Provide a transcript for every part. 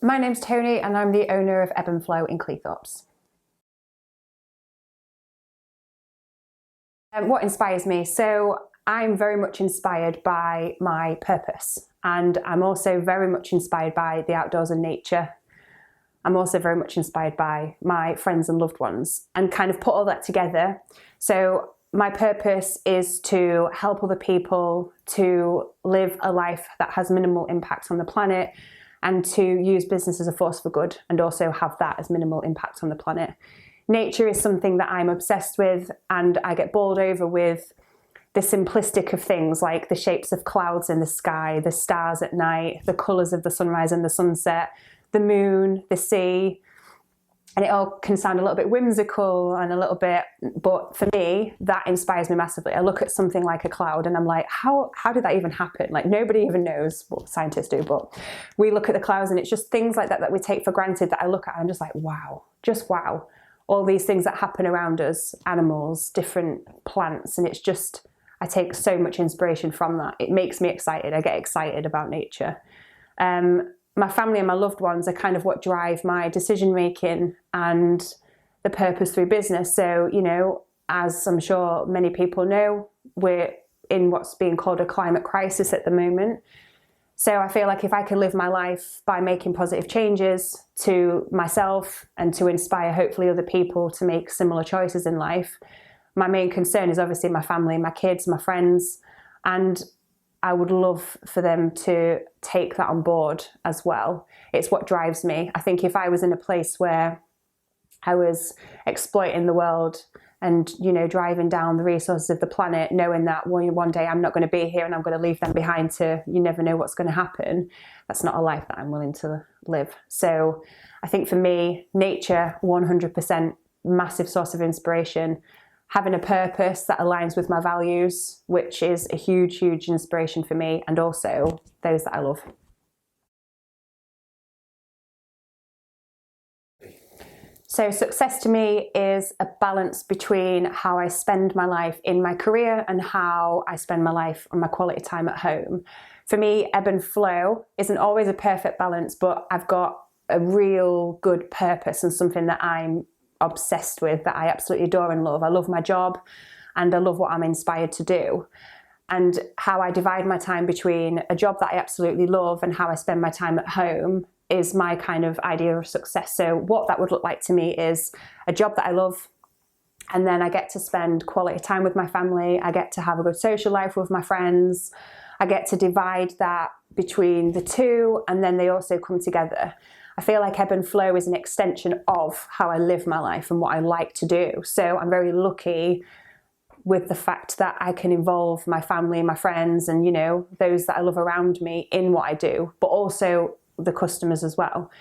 My name's Toni and I'm the owner of Ebb and Flo in Cleethorpes. What inspires me? So I'm very much inspired by my purpose, and I'm also very much inspired by the outdoors and nature. I'm also very much inspired by my friends and loved ones, and kind of put all that together. So my purpose is to help other people to live a life that has minimal impact on the planet, and to use business as a force for good and also have that as minimal impact on the planet. Nature is something that I'm obsessed with, and I get bowled over with the simplistic of things like the shapes of clouds in the sky, the stars at night, the colours of the sunrise and the sunset, the moon, the sea. And it all can sound a little bit whimsical and a little bit, but for me, that inspires me massively. I look at something like a cloud and I'm like, how did that even happen? Like, nobody even knows what scientists do, but we look at the clouds and it's just things like that that we take for granted that I look at and I'm just like, wow, just wow. All these things that happen around us, animals, different plants, and it's just, I take so much inspiration from that. It makes me excited. I get excited about nature. My family and my loved ones are kind of what drive my decision making and the purpose through business. So, you know, as I'm sure many people know, we're in what's being called a climate crisis at the moment. So I feel like if I can live my life by making positive changes to myself and to inspire hopefully other people to make similar choices in life, my main concern is obviously my family, my kids, my friends, and I would love for them to take that on board as well. It's what drives me. I think if I was in a place where I was exploiting the world and, you know, driving down the resources of the planet, knowing that one day I'm not going to be here and I'm going to leave them behind to, you never know what's going to happen, that's not a life that I'm willing to live. So I think for me, nature, 100% massive source of inspiration. Having a purpose that aligns with my values, which is a huge, huge inspiration for me, and also those that I love. So success to me is a balance between how I spend my life in my career and how I spend my life on my quality time at home. For me, ebb and flow isn't always a perfect balance, but I've got a real good purpose and something that I'm obsessed with, that I absolutely adore and love. I love my job and I love what I'm inspired to do. And how I divide my time between a job that I absolutely love and how I spend my time at home is my kind of idea of success. So what that would look like to me is a job that I love, and then I get to spend quality time with my family. I get to have a good social life with my friends. I get to divide that between the two, and then they also come together. I feel like ebb and flow is an extension of how I live my life and what I like to do. So I'm very lucky with the fact that I can involve my family, my friends, and, you know, those that I love around me in what I do, but also the customers as well.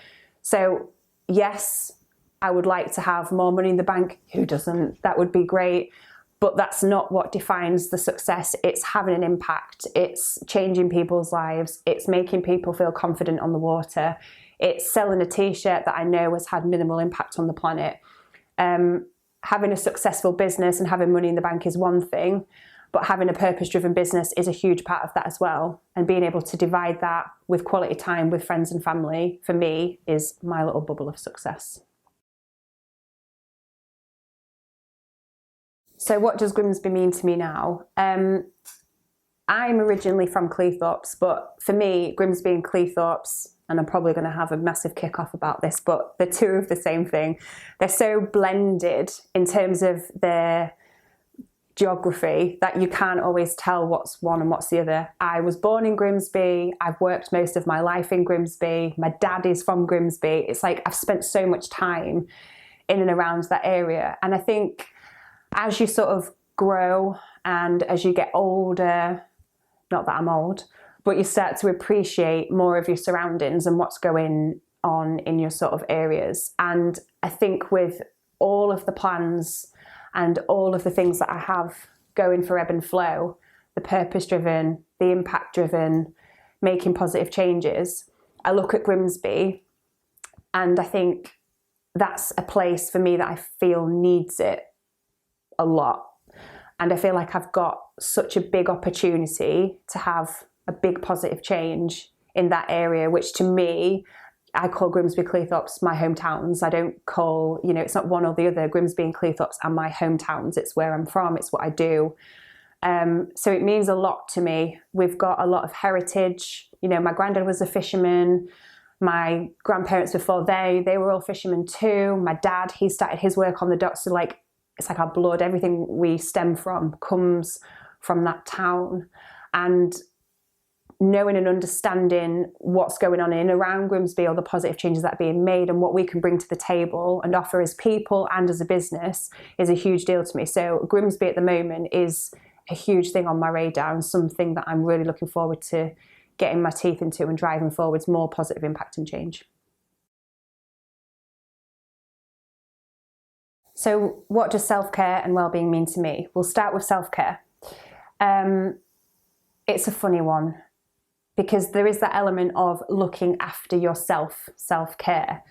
So yes, I would like to have more money in the bank. Who doesn't? That would be great. But that's not what defines the success. It's having an impact. It's changing people's lives. It's making people feel confident on the water. It's selling a t-shirt that I know has had minimal impact on the planet. Having a successful business and having money in the bank is one thing, but having a purpose-driven business is a huge part of that as well. And being able to divide that with quality time with friends and family, for me, is my little bubble of success. So what does Grimsby mean to me now? I'm originally from Cleethorpes, but for me, Grimsby and Cleethorpes, and I'm probably going to have a massive kick-off about this, but they're two of the same thing. They're so blended in terms of their geography that you can't always tell what's one and what's the other. I was born in Grimsby. I've worked most of my life in Grimsby. My dad is from Grimsby. It's like I've spent so much time in and around that area. And I think as you sort of grow and as you get older, not that I'm old, but you start to appreciate more of your surroundings and what's going on in your sort of areas. And I think with all of the plans and all of the things that I have going for Ebb and Flow, the purpose-driven, the impact-driven, making positive changes, I look at Grimsby and I think that's a place for me that I feel needs it a lot. And I feel like I've got such a big opportunity to have a big positive change in that area, which to me, I call Grimsby Cleethorpes my hometowns. I don't call, you know, it's not one or the other. Grimsby and Cleethorpes are my hometowns. It's where I'm from. It's what I do. So it means a lot to me. We've got a lot of heritage. You know, my granddad was a fisherman. My grandparents before they were all fishermen too. My dad, he started his work on the docks. So like, it's like our blood. Everything we stem from comes from that town. And knowing and understanding what's going on in around Grimsby, or the positive changes that are being made, and what we can bring to the table and offer as people and as a business is a huge deal to me. So Grimsby at the moment is a huge thing on my radar, and something that I'm really looking forward to getting my teeth into and driving forwards more positive impact and change. So what does self-care and well-being mean to me? We'll start with self-care. It's a funny one, because there is that element of looking after yourself, self-care,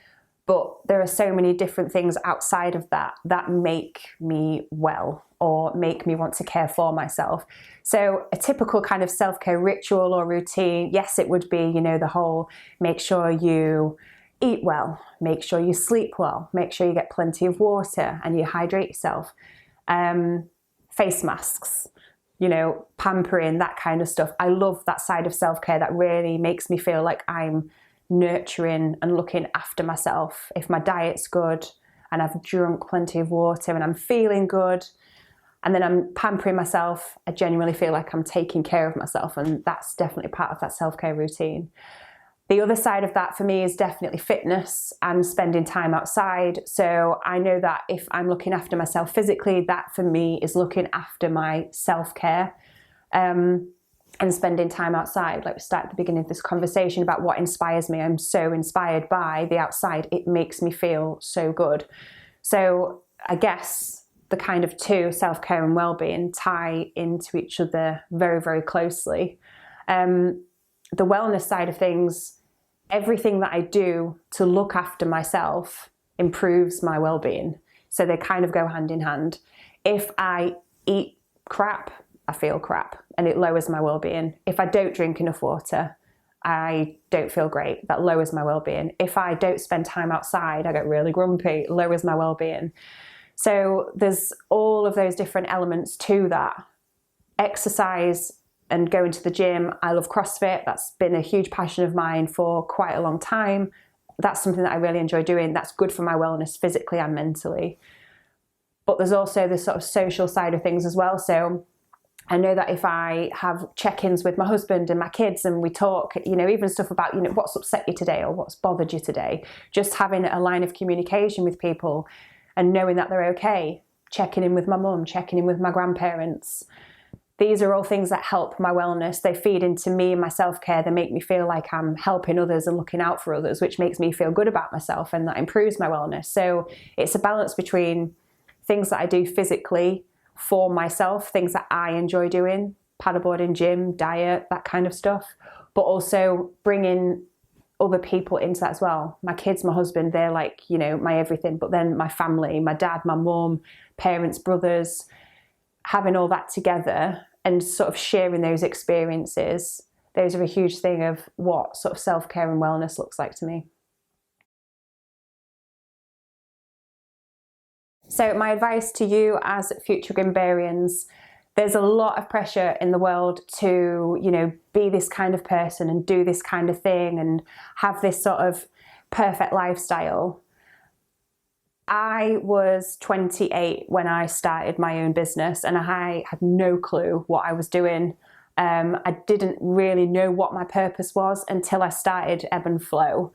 but there are so many different things outside of that that make me well, or make me want to care for myself. So a typical kind of self-care ritual or routine, yes, it would be, you know, the whole make sure you eat well, make sure you sleep well, make sure you get plenty of water and you hydrate yourself. Face masks, you know, pampering, that kind of stuff. I love that side of self-care that really makes me feel like I'm nurturing and looking after myself. If my diet's good and I've drunk plenty of water and I'm feeling good, and then I'm pampering myself, I genuinely feel like I'm taking care of myself, and that's definitely part of that self-care routine. The other side of that for me is definitely fitness and spending time outside. So I know that if I'm looking after myself physically, that for me is looking after my self-care, and spending time outside. Like we started at the beginning of this conversation about what inspires me. I'm so inspired by the outside. It makes me feel so good. So I guess the kind of two, self-care and well-being, tie into each other very, very closely. The wellness side of things, everything that I do to look after myself improves my well-being. So they kind of go hand in hand. If I eat crap, I feel crap, and it lowers my well-being. If I don't drink enough water, I don't feel great. That lowers my well-being. If I don't spend time outside, I get really grumpy. It lowers my well-being. So there's all of those different elements to that. Exercise and going to the gym. I love CrossFit. That's been a huge passion of mine for quite a long time. That's something that I really enjoy doing. That's good for my wellness physically and mentally. But there's also the sort of social side of things as well. So I know that if I have check-ins with my husband and my kids and we talk, you know, even stuff about, you know, what's upset you today or what's bothered you today, just having a line of communication with people and knowing that they're okay, checking in with my mum, checking in with my grandparents. These are all things that help my wellness. They feed into me and my self-care. They make me feel like I'm helping others and looking out for others, which makes me feel good about myself, and that improves my wellness. So it's a balance between things that I do physically for myself, things that I enjoy doing, paddleboarding, gym, diet, that kind of stuff, but also bringing other people into that as well. My kids, my husband, they're like, you know, my everything, but then my family, my dad, my mum, parents, brothers, having all that together and sort of sharing those experiences, those are a huge thing of what sort of self-care and wellness looks like to me. So my advice to you as future Grimbarians, there's a lot of pressure in the world to, you know, be this kind of person and do this kind of thing and have this sort of perfect lifestyle. I was 28 when I started my own business, and I had no clue what I was doing. I didn't really know what my purpose was until I started Ebb and Flo.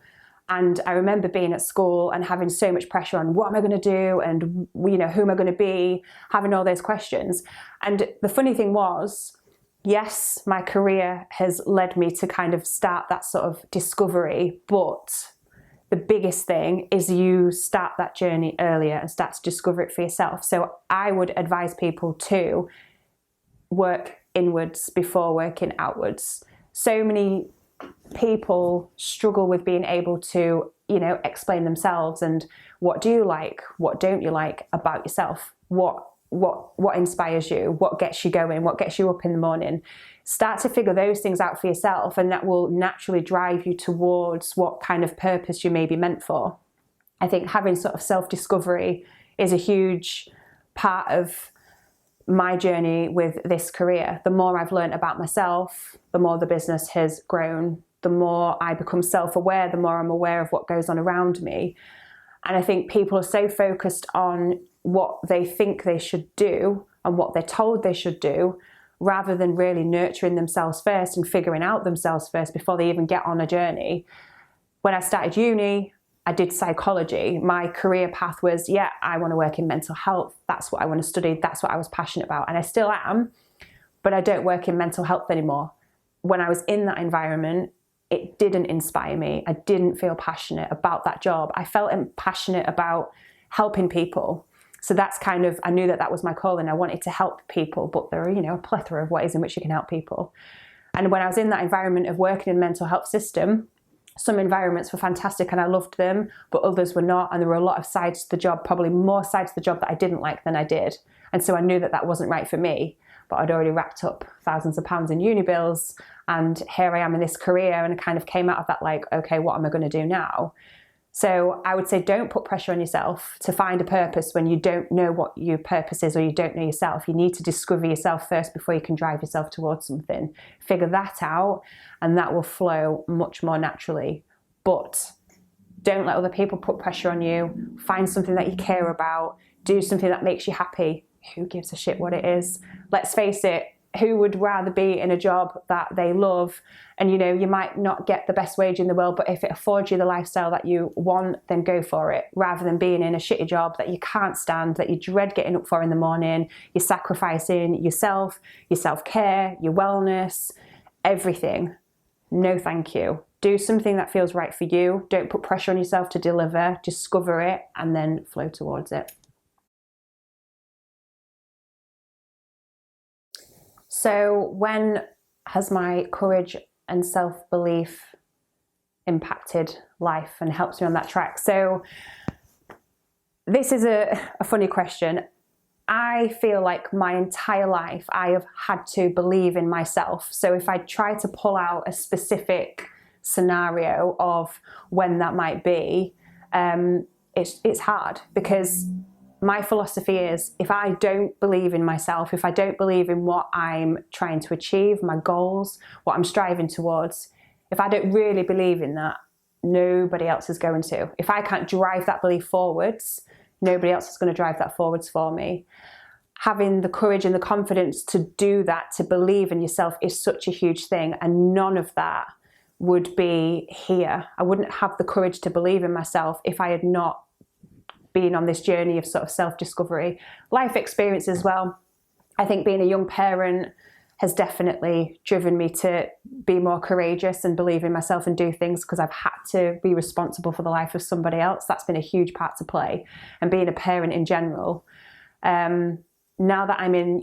And I remember being at school and having so much pressure on what am I going to do and, you know, who am I going to be, having all those questions. And the funny thing was, yes, my career has led me to kind of start that sort of discovery, but the biggest thing is you start that journey earlier and start to discover it for yourself. So I would advise people to work inwards before working outwards. So many people struggle with being able to, you know, explain themselves and what do you like, what don't you like about yourself, what what inspires you, what gets you going, what gets you up in the morning. Start to figure those things out for yourself, and that will naturally drive you towards what kind of purpose you may be meant for. I think having sort of self-discovery is a huge part of my journey with this career. The more I've learned about myself, the more the business has grown. The more I become self-aware, the more I'm aware of what goes on around me. And I think people are so focused on what they think they should do and what they're told they should do, rather than really nurturing themselves first and figuring out themselves first before they even get on a journey. When I started uni, I did psychology. My career path was, I want to work in mental health. That's what I want to study. That's what I was passionate about. And I still am, but I don't work in mental health anymore. When I was in that environment, it didn't inspire me. I didn't feel passionate about that job. I felt passionate about helping people. So that's kind of, I knew that was my calling. I wanted to help people, but there are, a plethora of ways in which you can help people. And when I was in that environment of working in the mental health system, some environments were fantastic and I loved them, but others were not. And there were a lot of sides to the job, probably more sides to the job that I didn't like than I did. And so I knew that wasn't right for me, but I'd already racked up thousands of pounds in uni bills. And here I am in this career, and I kind of came out of that like, okay, what am I going to do now? So I would say don't put pressure on yourself to find a purpose when you don't know what your purpose is, or you don't know yourself. You need to discover yourself first before you can drive yourself towards something. Figure that out, and that will flow much more naturally. But don't let other people put pressure on you. Find something that you care about. Do something that makes you happy. Who gives a shit what it is? Let's face it. Who would rather be in a job that they love? And you might not get the best wage in the world, but if it affords you the lifestyle that you want, then go for it, rather than being in a shitty job that you can't stand, that you dread getting up for in the morning. You're sacrificing yourself, your self-care, your wellness, everything. No, thank you. Do something that feels right for you. Don't put pressure on yourself to deliver. Discover it and then flow towards it. So when has my courage and self-belief impacted life and helped me on that track? So this is a funny question. I feel like my entire life I have had to believe in myself. So if I try to pull out a specific scenario of when that might be, it's hard, because my philosophy is, if I don't believe in myself, if I don't believe in what I'm trying to achieve, my goals, what I'm striving towards, if I don't really believe in that, nobody else is going to. If I can't drive that belief forwards, nobody else is going to drive that forwards for me. Having the courage and the confidence to do that, to believe in yourself, is such a huge thing. And none of that would be here. I wouldn't have the courage to believe in myself if I had not been on this journey of sort of self-discovery. Life experience as well. I think being a young parent has definitely driven me to be more courageous and believe in myself and do things, because I've had to be responsible for the life of somebody else. That's been a huge part to play. And being a parent in general. Now that I'm in,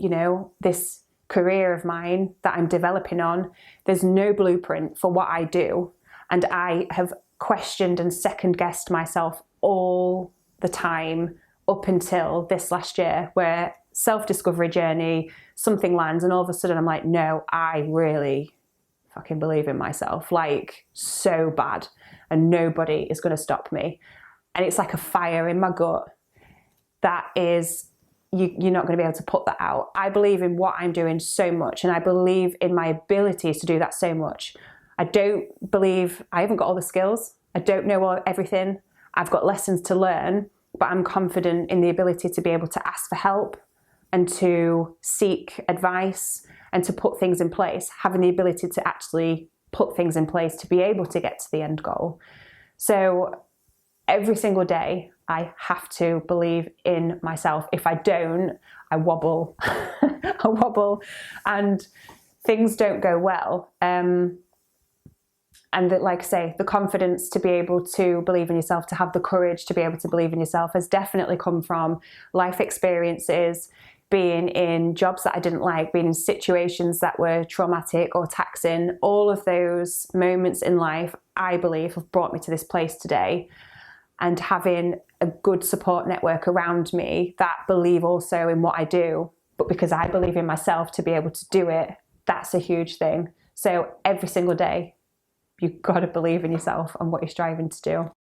this career of mine that I'm developing on, there's no blueprint for what I do. And I have questioned and second-guessed myself all the time up until this last year, where self-discovery journey, something lands, and all of a sudden I'm like, no, I really fucking believe in myself, like so bad, and nobody is going to stop me. And it's like a fire in my gut that is, you're not going to be able to put that out. I believe in what I'm doing so much, and I believe in my abilities to do that so much. I don't believe, I haven't got all the skills. I don't know everything. I've got lessons to learn, but I'm confident in the ability to be able to ask for help and to seek advice and to put things in place, having the ability to actually put things in place to be able to get to the end goal. So every single day I have to believe in myself. If I don't, I wobble. I wobble and things don't go well. And that, like I say, the confidence to be able to believe in yourself, to have the courage to be able to believe in yourself, has definitely come from life experiences, being in jobs that I didn't like, being in situations that were traumatic or taxing. All of those moments in life, I believe, have brought me to this place today. And having a good support network around me that believe also in what I do, but because I believe in myself to be able to do it, that's a huge thing. So every single day, you've got to believe in yourself and what you're striving to do.